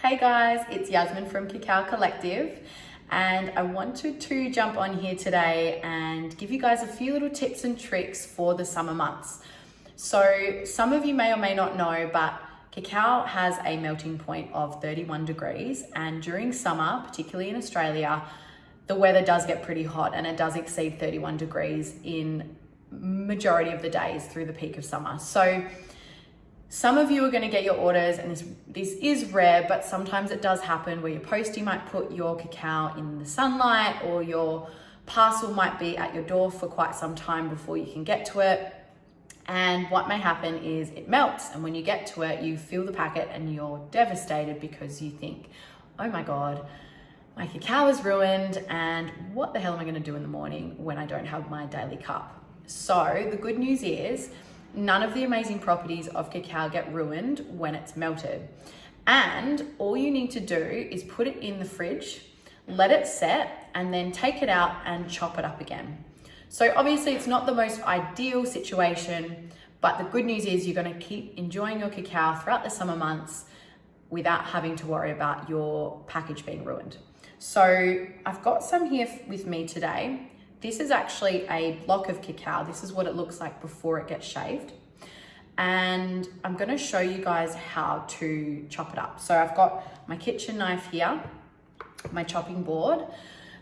Hey guys, it's Yasmin from Cacao Collective, and I wanted to jump on here today and give you guys a few little tips and tricks for the summer months. So some of you may or may not know, but cacao has a melting point of 31 degrees, and during summer, particularly in Australia, the weather does get pretty hot and it does exceed 31 degrees in majority of the days through the peak of summer. So some of you are going to get your orders, and this is rare, but sometimes it does happen where your postie might put your cacao in the sunlight, or your parcel might be at your door for quite some time before you can get to it. And what may happen is it melts, and when you get to it, you feel the packet and you're devastated because you think, oh my God, my cacao is ruined, and what the hell am I going to do in the morning when I don't have my daily cup? So the good news is, none of the amazing properties of cacao get ruined when it's melted. And all you need to do is put it in the fridge, let it set, and then take it out and chop it up again. So obviously it's not the most ideal situation, but the good news is you're going to keep enjoying your cacao throughout the summer months without having to worry about your package being ruined. So I've got some here with me today. This is actually a block of cacao. This is what it looks like before it gets shaved. And I'm gonna show you guys how to chop it up. So I've got my kitchen knife here, my chopping board.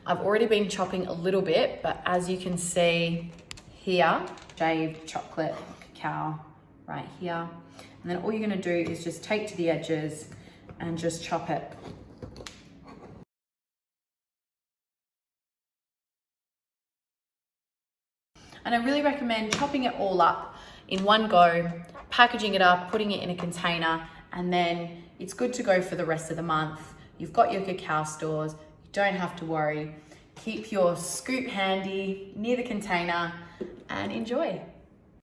I've already been chopping a little bit, but as you can see here, shaved chocolate cacao right here. And then all you're gonna do is just take to the edges and just chop it. And I really recommend chopping it all up in one go, packaging it up, putting it in a container, and then it's good to go for the rest of the month. You've got your cacao stores, you don't have to worry. Keep your scoop handy near the container and enjoy.